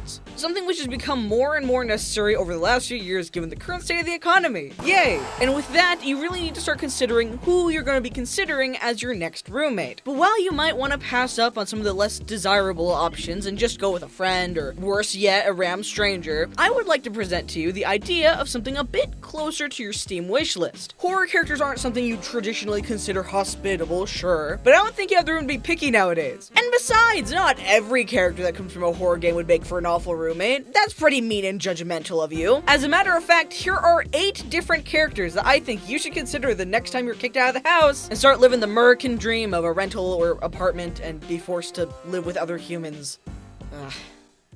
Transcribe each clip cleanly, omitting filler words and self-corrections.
roommates, something which has become more and more necessary over the last few years given the current state of the economy. Yay! And with that, you really need to start considering who you're going to be considering as your next roommate. But while you might want to pass up on some of the less desirable options and just go with a friend, or worse yet, a random stranger, I would like to present to you the idea of something a bit closer to your Steam wishlist. Horror characters aren't something you traditionally consider hospitable, sure, but I don't think you have the room to be picky nowadays. And besides, not every character that comes from a horror game would make for an awful roommate. That's pretty mean and judgmental of you. As a matter of fact, here are 8 different characters that I think you should consider the next time you're kicked out of the house and start living the American dream of a rental or apartment and be forced to live with other humans. Ugh.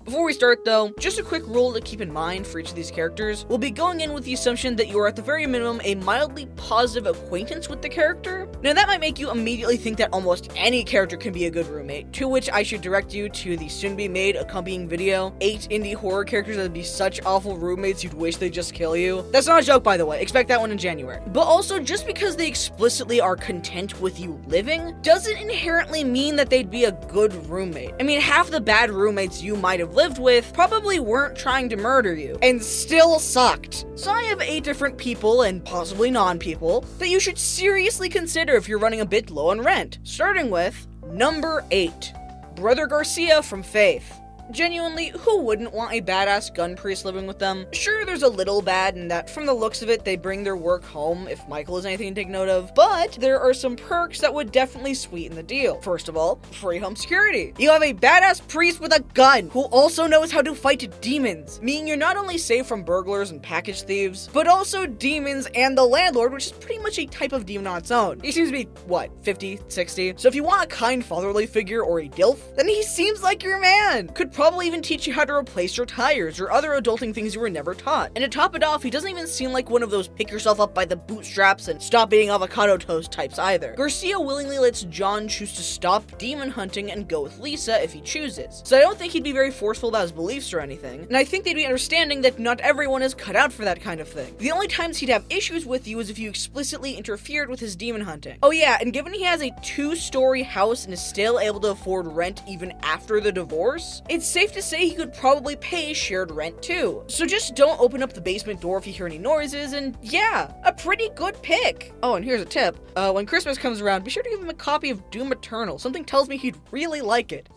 Before we start though, just a quick rule to keep in mind for each of these characters. We'll be going in with the assumption that you are at the very minimum a mildly positive acquaintance with the character. Now that might make you immediately think that almost any character can be a good roommate, to which I should direct you to the soon-to-be-made accompanying video, 8 indie horror characters that would be such awful roommates you'd wish they'd just kill you. That's not a joke, by the way, expect that one in January. But also, just because they explicitly are content with you living, doesn't inherently mean that they'd be a good roommate. I mean, half the bad roommates you might have lived with probably weren't trying to murder you, and still sucked. So I have 8 different people, and possibly non-people, that you should seriously consider if you're running a bit low on rent. Starting with number 8, Brother Garcia from Faith. Genuinely, who wouldn't want a badass gun priest living with them? Sure, there's a little bad in that from the looks of it, they bring their work home, if Michael is anything to take note of, but there are some perks that would definitely sweeten the deal. First of all, free home security. You have a badass priest with a gun, who also knows how to fight demons, meaning you're not only safe from burglars and package thieves, but also demons and the landlord, which is pretty much a type of demon on its own. He seems to be, what, 50, 60? So if you want a kind fatherly figure or a DILF, then he seems like your man. Could probably even teach you how to replace your tires or other adulting things you were never taught. And to top it off, he doesn't even seem like one of those pick yourself up by the bootstraps and stop eating avocado toast types either. Garcia willingly lets John choose to stop demon hunting and go with Lisa if he chooses. So I don't think he'd be very forceful about his beliefs or anything, and I think they'd be understanding that not everyone is cut out for that kind of thing. The only times he'd have issues with you is if you explicitly interfered with his demon hunting. Oh yeah, and given he has a 2-story house and is still able to afford rent even after the divorce, it's safe to say he could probably pay shared rent too. So just don't open up the basement door if you hear any noises, and yeah, a pretty good pick. Oh, and here's a tip. When Christmas comes around, be sure to give him a copy of Doom Eternal. Something tells me he'd really like it.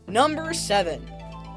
Number 7.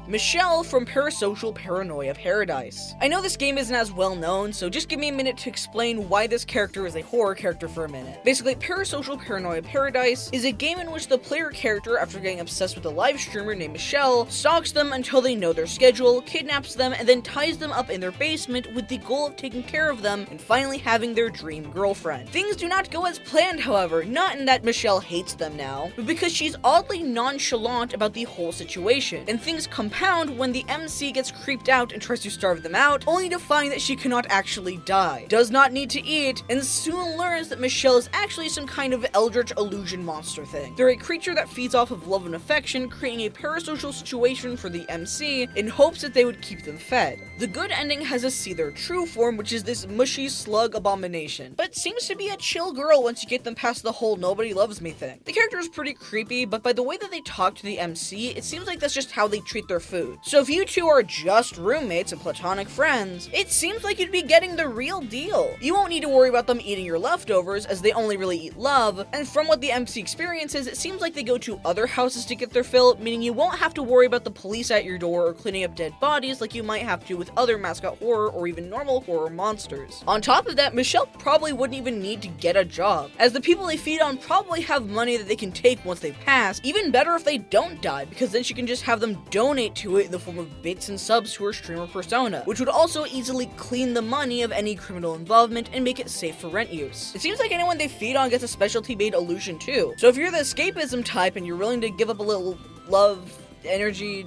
Michelle from Parasocial Paranoia Paradise. I know this game isn't as well known, so just give me a minute to explain why this character is a horror character for a minute. Basically, Parasocial Paranoia Paradise is a game in which the player character, after getting obsessed with a live streamer named Michelle, stalks them until they know their schedule, kidnaps them, and then ties them up in their basement with the goal of taking care of them and finally having their dream girlfriend. Things do not go as planned, however, not in that Michelle hates them now, but because she's oddly nonchalant about the whole situation, and things compound when the MC gets creeped out and tries to starve them out, only to find that she cannot actually die, does not need to eat, and soon learns that Michelle is actually some kind of eldritch illusion monster thing. They're a creature that feeds off of love and affection, creating a parasocial situation for the MC in hopes that they would keep them fed. The good ending has us see their true form, which is this mushy slug abomination, but seems to be a chill girl once you get them past the whole nobody loves me thing. The character is pretty creepy, but by the way that they talk to the MC, it seems like that's just how they treat their food. So if you two are just roommates and platonic friends, it seems like you'd be getting the real deal. You won't need to worry about them eating your leftovers, as they only really eat love, and from what the MC experiences, it seems like they go to other houses to get their fill, meaning you won't have to worry about the police at your door or cleaning up dead bodies like you might have to with other mascot horror or even normal horror monsters. On top of that, Michelle probably wouldn't even need to get a job, as the people they feed on probably have money that they can take once they pass. Even better if they don't die, because then she can just have them donate to it in the form of bits and subs to her streamer persona, which would also easily clean the money of any criminal involvement and make it safe for rent use. It seems like anyone they feed on gets a specialty made illusion too, so if you're the escapism type and you're willing to give up a little love, energy,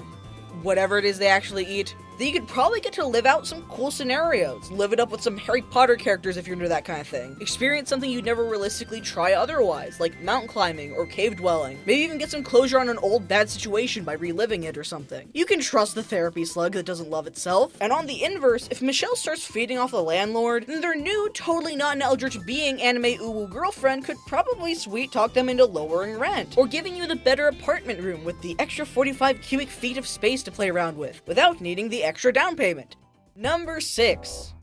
whatever it is they actually eat, then you could probably get to live out some cool scenarios, live it up with some Harry Potter characters if you're into that kind of thing, experience something you'd never realistically try otherwise, like mountain climbing or cave dwelling, maybe even get some closure on an old bad situation by reliving it or something. You can trust the therapy slug that doesn't love itself. And on the inverse, if Michelle starts feeding off the landlord, then their new, totally not an Eldritch being anime uwu girlfriend could probably sweet talk them into lowering rent, or giving you the better apartment room with the extra 45 cubic feet of space to play around with, without needing the extra down payment. Number 6.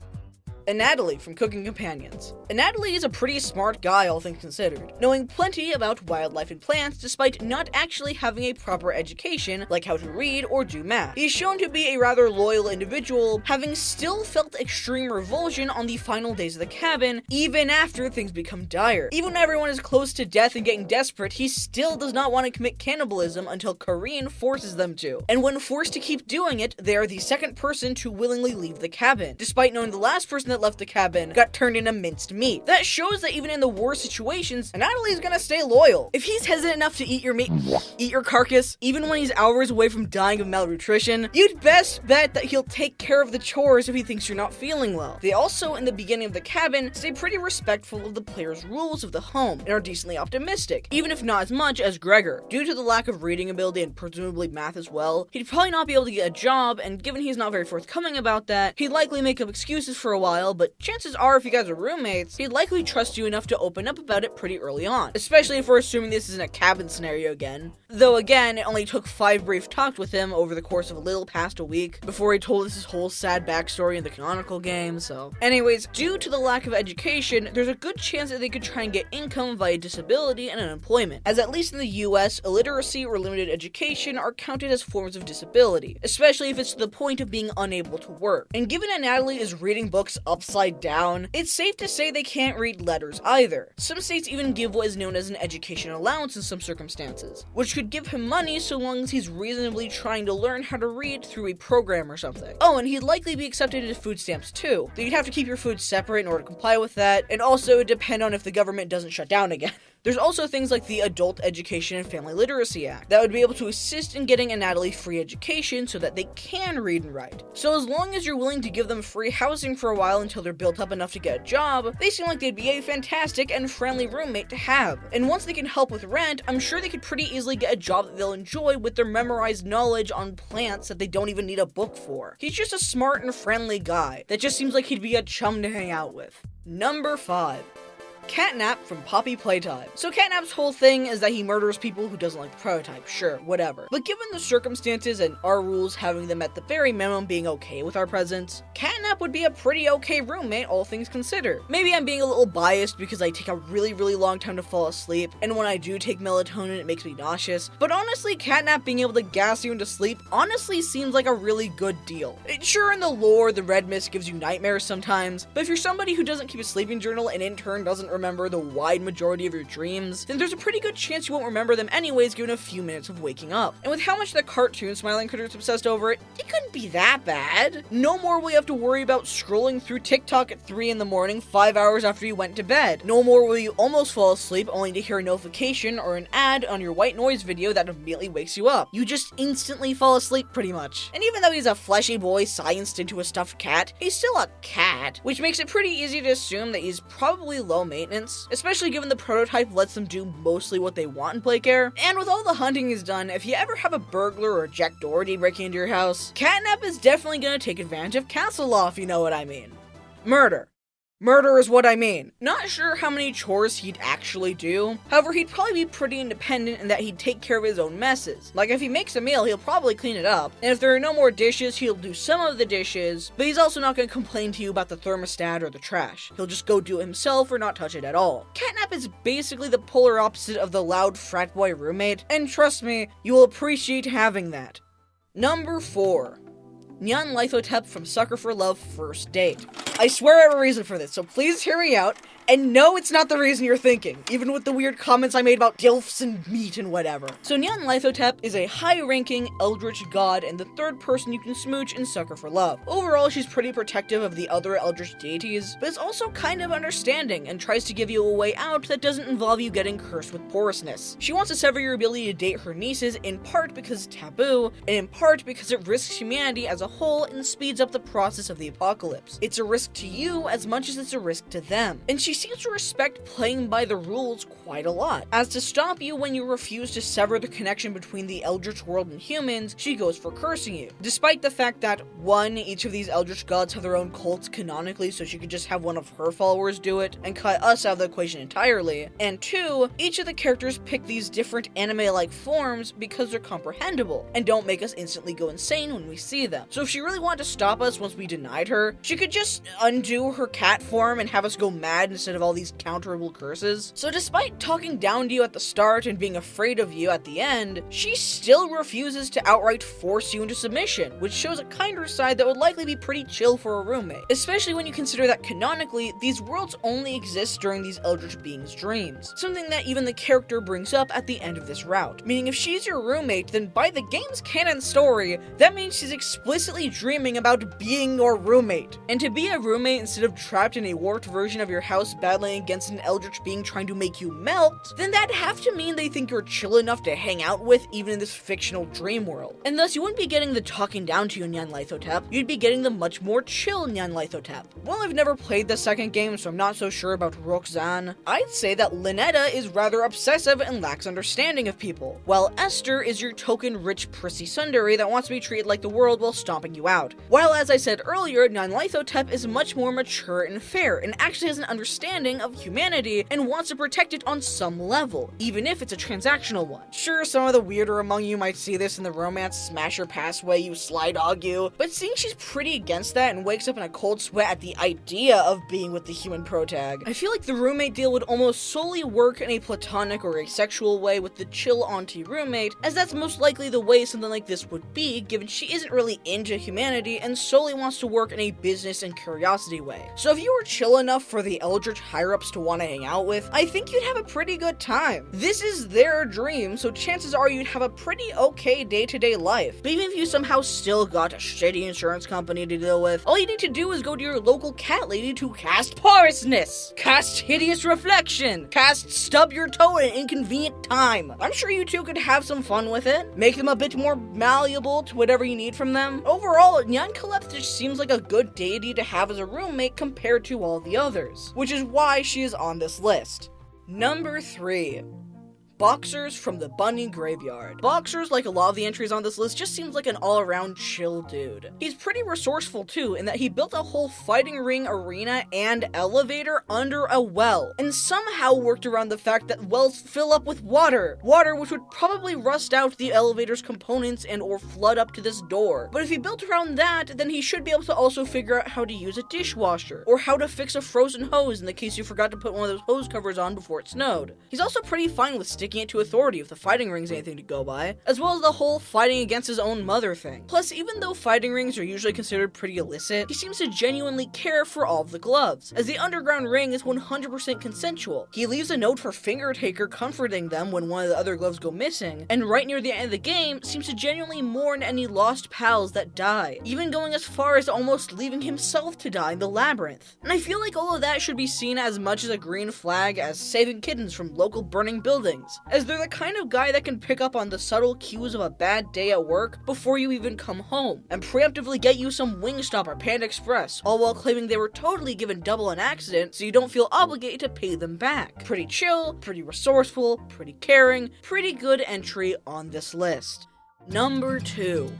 Natalie from Cooking Companions. Natalie is a pretty smart guy, all things considered, knowing plenty about wildlife and plants despite not actually having a proper education like how to read or do math. He is shown to be a rather loyal individual, having still felt extreme revulsion on the final days of the cabin, even after things become dire. Even when everyone is close to death and getting desperate, he still does not want to commit cannibalism until Kareen forces them to. And when forced to keep doing it, they are the second person to willingly leave the cabin, despite knowing the last person that left the cabin got turned into minced meat. That shows that even in the worst situations, Natalie's gonna stay loyal. If he's hesitant enough to eat your meat, eat your carcass, even when he's hours away from dying of malnutrition, you'd best bet that he'll take care of the chores if he thinks you're not feeling well. They also, in the beginning of the cabin, stay pretty respectful of the player's rules of the home, and are decently optimistic, even if not as much as Gregor. Due to the lack of reading ability and presumably math as well, he'd probably not be able to get a job, and given he's not very forthcoming about that, he'd likely make up excuses for a while, but chances are if you guys are roommates, he'd likely trust you enough to open up about it pretty early on, especially if we're assuming this isn't a cabin scenario again. Though again, it only took 5 brief talks with him over the course of a little past a week before he told us his whole sad backstory in the canonical game, so. Anyways, due to the lack of education, there's a good chance that they could try and get income via disability and unemployment, as at least in the US, illiteracy or limited education are counted as forms of disability, especially if it's to the point of being unable to work. And given that Natalie is reading books upside down, it's safe to say they can't read letters either. Some states even give what is known as an education allowance in some circumstances, which could give him money so long as he's reasonably trying to learn how to read through a program or something. Oh, and he'd likely be accepted into food stamps too, though you'd have to keep your food separate in order to comply with that, and also it would depend on if the government doesn't shut down again. There's also things like the Adult Education and Family Literacy Act that would be able to assist in getting a Natalie free education so that they can read and write. So as long as you're willing to give them free housing for a while until they're built up enough to get a job, they seem like they'd be a fantastic and friendly roommate to have. And once they can help with rent, I'm sure they could pretty easily get a job that they'll enjoy with their memorized knowledge on plants that they don't even need a book for. He's just a smart and friendly guy that just seems like he'd be a chum to hang out with. Number 5. Catnap from Poppy Playtime. So Catnap's whole thing is that he murders people who doesn't like the prototype, sure, whatever. But given the circumstances and our rules having them at the very minimum being okay with our presence, Catnap would be a pretty okay roommate, all things considered. Maybe I'm being a little biased because I take a really long time to fall asleep, and when I do take melatonin it makes me nauseous, but honestly Catnap being able to gas you into sleep honestly seems like a really good deal. Sure, in the lore, the red mist gives you nightmares sometimes, but if you're somebody who doesn't keep a sleeping journal and in turn doesn't remember the wide majority of your dreams, then there's a pretty good chance you won't remember them anyways given a few minutes of waking up. And with how much the cartoon Smiling Critter's obsessed over it, it couldn't be that bad. No more will you have to worry about scrolling through TikTok at 3 in the morning 5 hours after you went to bed. No more will you almost fall asleep only to hear a notification or an ad on your white noise video that immediately wakes you up. You just instantly fall asleep pretty much. And even though he's a fleshy boy scienced into a stuffed cat, he's still a cat, which makes it pretty easy to assume that he's probably low maintenance, especially given the prototype lets them do mostly what they want in Playcare. And with all the hunting he's done, if you ever have a burglar or Jack Doherty breaking into your house, Catnap is definitely gonna take advantage of castle law, if you know what I mean. Murder. Murder is what I mean. Not sure how many chores he'd actually do. However, he'd probably be pretty independent in that he'd take care of his own messes. Like if he makes a meal, he'll probably clean it up. And if there are no more dishes, he'll do some of the dishes, but he's also not going to complain to you about the thermostat or the trash. He'll just go do it himself or not touch it at all. Catnap is basically the polar opposite of the loud frat boy roommate, and trust me, you will appreciate having that. Number 4. Nyan Lithotep from Sucker for Love First Date. I swear I have a reason for this, so please hear me out, And no, it's not the reason you're thinking, even with the weird comments I made about dilfs and meat and whatever. So Nyan Lithotep is a high-ranking eldritch god and the third person you can smooch and sucker for love. Overall, she's pretty protective of the other eldritch deities, but is also kind of understanding and tries to give you a way out that doesn't involve you getting cursed with porousness. She wants to sever your ability to date her nieces, in part because it's taboo, and in part because it risks humanity as a whole and speeds up the process of the apocalypse. It's a risk to you as much as it's a risk to them, and she seems to respect playing by the rules quite a lot. As to stop you when you refuse to sever the connection between the eldritch world and humans, she goes for cursing you. Despite the fact that, 1, each of these eldritch gods have their own cults canonically, so she could just have one of her followers do it and cut us out of the equation entirely, and 2, each of the characters pick these different anime-like forms because they're comprehensible and don't make us instantly go insane when we see them. So if she really wanted to stop us once we denied her, she could just undo her cat form and have us go mad instead of all these counterable curses. So despite talking down to you at the start and being afraid of you at the end, she still refuses to outright force you into submission, which shows a kinder side that would likely be pretty chill for a roommate, especially when you consider that canonically, these worlds only exist during these eldritch beings' dreams, something that even the character brings up at the end of this route. Meaning if she's your roommate, then by the game's canon story, that means she's explicitly dreaming about being your roommate. And to be a roommate instead of trapped in a warped version of your house battling against an eldritch being trying to make you melt, then that'd have to mean they think you're chill enough to hang out with even in this fictional dream world. And thus you wouldn't be getting the talking down to you Nyan Lithotep, you'd be getting the much more chill Nyan Lithotep. While I've never played the second game, so I'm not so sure about Roxanne, I'd say that Lynetta is rather obsessive and lacks understanding of people, while Esther is your token rich prissy tsundere that wants to be treated like the world while stomping you out. While as I said earlier, Nyan Lithotep is much more mature and fair, and actually has an understanding of humanity and wants to protect it on some level, even if it's a transactional one. Sure, some of the weirder among you might see this in the romance smasher pass way you sly dog you, but seeing she's pretty against that and wakes up in a cold sweat at the idea of being with the human protag, I feel like the roommate deal would almost solely work in a platonic or asexual way with the chill auntie roommate, as that's most likely the way something like this would be, given she isn't really into humanity and solely wants to work in a business and curiosity way. So if you were chill enough for the eldritch higher-ups to want to hang out with, I think you'd have a pretty good time. This is their dream, so chances are you'd have a pretty okay day-to-day life. But even if you somehow still got a shitty insurance company to deal with, all you need to do is go to your local cat lady to cast porousness, cast hideous reflection, cast stub your toe at an inconvenient time. I'm sure you two could have some fun with it, make them a bit more malleable to whatever you need from them. Overall, Nyan Lithotep just seems like a good deity to have as a roommate compared to all the others, which is why she is on this list. Number 3. Boxers from the Bunny Graveyard. Boxers, like a lot of the entries on this list, just seems like an all-around chill dude. He's pretty resourceful too, in that he built a whole fighting ring arena and elevator under a well, and somehow worked around the fact that wells fill up with water which would probably rust out the elevator's components and or flood up to this door. But if he built around that, then he should be able to also figure out how to use a dishwasher, or how to fix a frozen hose in the case you forgot to put one of those hose covers on before it snowed. He's also pretty fine with sticking it to authority if the fighting ring's anything to go by, as well as the whole fighting against his own mother thing. Plus, even though fighting rings are usually considered pretty illicit, he seems to genuinely care for all of the gloves, as the underground ring is 100% consensual. He leaves a note for Finger Taker comforting them when one of the other gloves go missing, and right near the end of the game, seems to genuinely mourn any lost pals that die, even going as far as almost leaving himself to die in the labyrinth. And I feel like all of that should be seen as much as a green flag as saving kittens from local burning buildings, as they're the kind of guy that can pick up on the subtle cues of a bad day at work before you even come home, and preemptively get you some Wingstop or Panda Express, all while claiming they were totally given double an accident so you don't feel obligated to pay them back. Pretty chill, pretty resourceful, pretty caring, pretty good entry on this list. Number 2.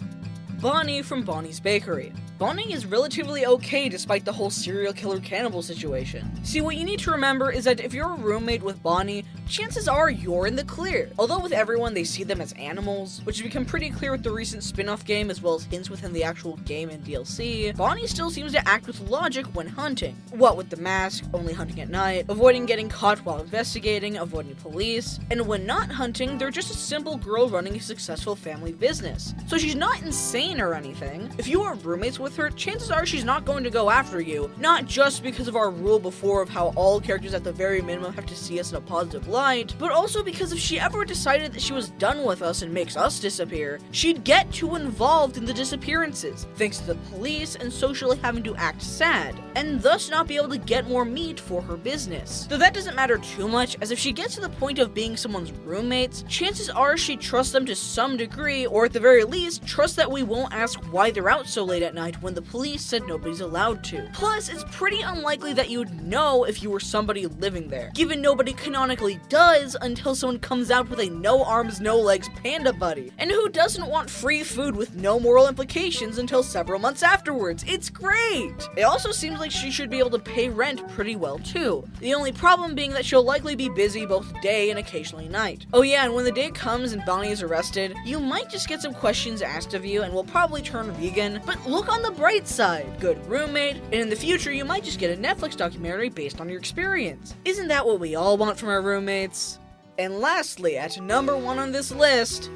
Bonnie from Bonnie's Bakery. Bonnie is relatively okay despite the whole serial killer cannibal situation. See, what you need to remember is that if you're a roommate with Bonnie, chances are you're in the clear. Although with everyone they see them as animals, which has become pretty clear with the recent spin-off game as well as hints within the actual game and DLC, Bonnie still seems to act with logic when hunting. What with the mask, only hunting at night, avoiding getting caught while investigating, avoiding police, and when not hunting, they're just a simple girl running a successful family business. So she's not insane or anything. If you are roommates with her, chances are she's not going to go after you, not just because of our rule before of how all characters at the very minimum have to see us in a positive light, but also because if she ever decided that she was done with us and makes us disappear, she'd get too involved in the disappearances, thanks to the police and socially having to act sad, and thus not be able to get more meat for her business. Though that doesn't matter too much, as if she gets to the point of being someone's roommates, chances are she trusts them to some degree, or at the very least, trusts that we won't ask why they're out so late at night when the police said nobody's allowed to. Plus, it's pretty unlikely that you'd know if you were somebody living there, given nobody canonically does until someone comes out with a no arms, no legs panda buddy. And who doesn't want free food with no moral implications until several months afterwards? It's great! It also seems like she should be able to pay rent pretty well too. The only problem being that she'll likely be busy both day and occasionally night. Oh yeah, and when the day comes and Bonnie is arrested, you might just get some questions asked of you and will probably turn vegan, but look on the bright side. Good roommate, and in the future you might just get a Netflix documentary based on your experience. Isn't that what we all want from our roommates? And lastly, at number 1 on this list,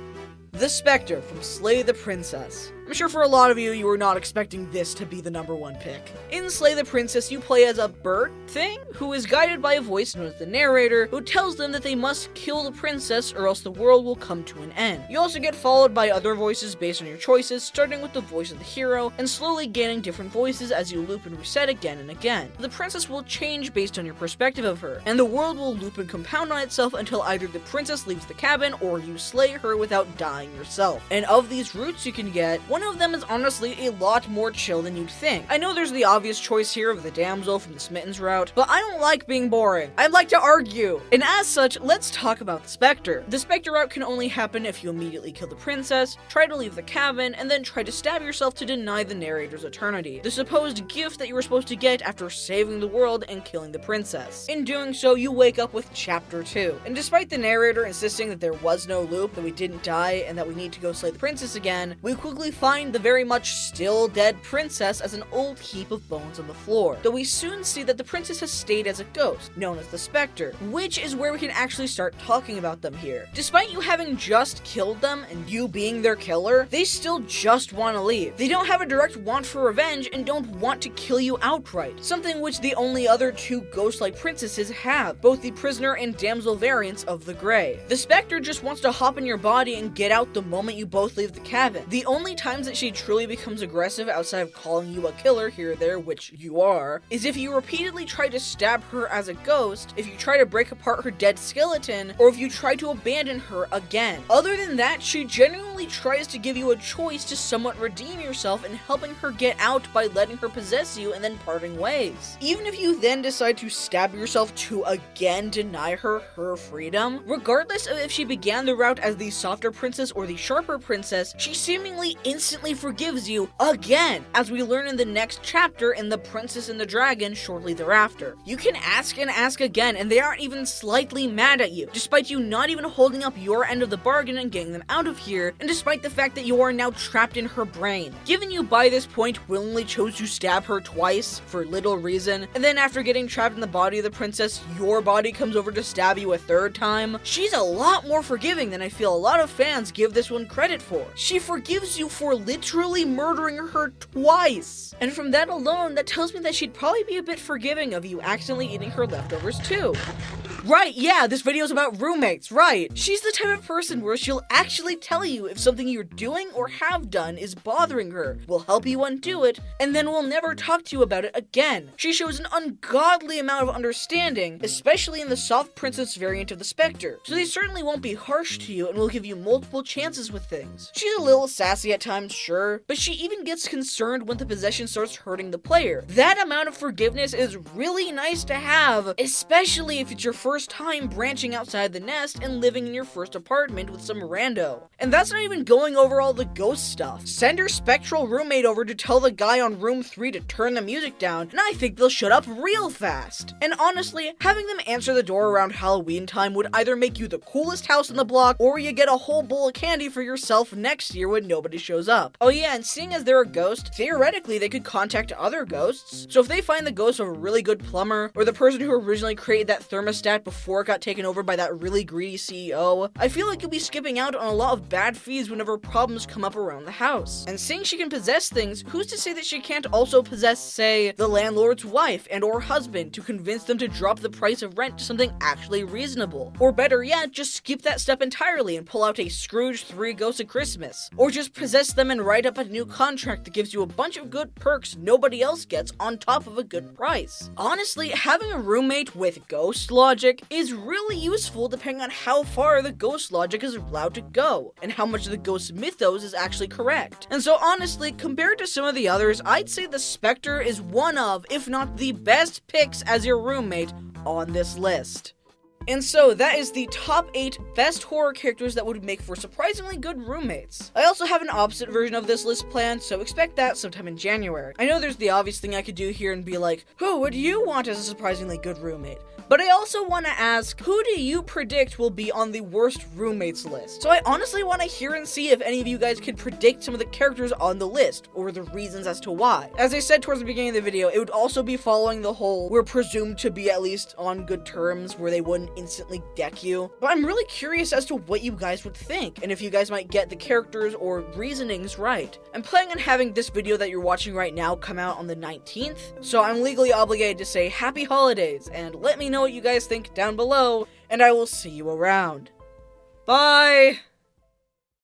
the Spectre from Slay the Princess. I'm sure for a lot of you, you were not expecting this to be the number 1 pick. In Slay the Princess, you play as a bird thing who is guided by a voice known as the narrator, who tells them that they must kill the princess or else the world will come to an end. You also get followed by other voices based on your choices, starting with the voice of the hero, and slowly gaining different voices as you loop and reset again and again. The princess will change based on your perspective of her, and the world will loop and compound on itself until either the princess leaves the cabin or you slay her without dying yourself. And of these routes you can get, one of them is honestly a lot more chill than you'd think. I know there's the obvious choice here of the damsel from the Smittens route, but I don't like being boring. I'd like to argue. And as such, let's talk about the Spectre. The Spectre route can only happen if you immediately kill the princess, try to leave the cabin, and then try to stab yourself to deny the narrator's eternity, the supposed gift that you were supposed to get after saving the world and killing the princess. In doing so, you wake up with Chapter 2. And despite the narrator insisting that there was no loop, that we didn't die, and that we need to go slay the princess again, we quickly find the very much still dead princess as an old heap of bones on the floor. Though we soon see that the princess has stayed as a ghost, known as the Spectre, which is where we can actually start talking about them here. Despite you having just killed them and you being their killer, they still just want to leave. They don't have a direct want for revenge and don't want to kill you outright, something which the only other 2 ghost-like princesses have, both the prisoner and damsel variants of the Grey. The Spectre just wants to hop in your body and get out the moment you both leave the cabin. The only times that she truly becomes aggressive outside of calling you a killer here or there, which you are, is if you repeatedly try to stab her as a ghost, if you try to break apart her dead skeleton, or if you try to abandon her again. Other than that, she genuinely tries to give you a choice to somewhat redeem yourself and helping her get out by letting her possess you and then parting ways. Even if you then decide to stab yourself to again deny her her freedom, regardless of if she began the route as the softer princess or the sharper princess, she seemingly instantly forgives you again, as we learn in the next chapter in The Princess and the Dragon shortly thereafter. You can ask and ask again, and they aren't even slightly mad at you, despite you not even holding up your end of the bargain and getting them out of here, and despite the fact that you are now trapped in her brain. Given you by this point willingly chose to stab her twice for little reason, and then after getting trapped in the body of the princess, your body comes over to stab you a 3rd time, she's a lot more forgiving than I feel a lot of fans give this one credit for. She forgives you for literally murdering her twice. And from that alone, that tells me that she'd probably be a bit forgiving of you accidentally eating her leftovers too. Right, yeah, this video's about roommates, right. She's the type of person where she'll actually tell you if something you're doing or have done is bothering her, will help you undo it, and then will never talk to you about it again. She shows an ungodly amount of understanding, especially in the soft princess variant of the Spectre, so they certainly won't be harsh to you and will give you multiple chances with things. She's a little sassy at times, sure, but she even gets concerned when the possession starts hurting the player. That amount of forgiveness is really nice to have, especially if it's your first first time branching outside the nest and living in your first apartment with some rando. And that's not even going over all the ghost stuff. Send your spectral roommate over to tell the guy on room 3 to turn the music down, and I think they'll shut up real fast. And honestly, having them answer the door around Halloween time would either make you the coolest house in the block, or you get a whole bowl of candy for yourself next year when nobody shows up. Oh yeah, and seeing as they're a ghost, theoretically they could contact other ghosts. So if they find the ghost of a really good plumber, or the person who originally created that thermostat before it got taken over by that really greedy CEO, I feel like you'll be skipping out on a lot of bad fees whenever problems come up around the house. And seeing she can possess things, who's to say that she can't also possess, say, the landlord's wife and or husband to convince them to drop the price of rent to something actually reasonable? Or better yet, just skip that step entirely and pull out a Scrooge 3 Ghosts of Christmas. Or just possess them and write up a new contract that gives you a bunch of good perks nobody else gets on top of a good price. Honestly, having a roommate with ghost logic is really useful depending on how far the ghost logic is allowed to go, and how much of the ghost mythos is actually correct. And so honestly, compared to some of the others, I'd say the Spectre is one of, if not the best picks as your roommate on this list. And so, that is the top 8 best horror characters that would make for surprisingly good roommates. I also have an opposite version of this list planned, so expect that sometime in January. I know there's the obvious thing I could do here and be like, who would you want as a surprisingly good roommate? But I also want to ask, who do you predict will be on the worst roommates list? So I honestly want to hear and see if any of you guys could predict some of the characters on the list, or the reasons as to why. As I said towards the beginning of the video, it would also be following the whole, we're presumed to be at least on good terms, where they wouldn't instantly deck you. But I'm really curious as to what you guys would think, and if you guys might get the characters or reasonings right. I'm planning on having this video that you're watching right now come out on the 19th, so I'm legally obligated to say happy holidays, and let me know what you guys think down below, and I will see you around. Bye!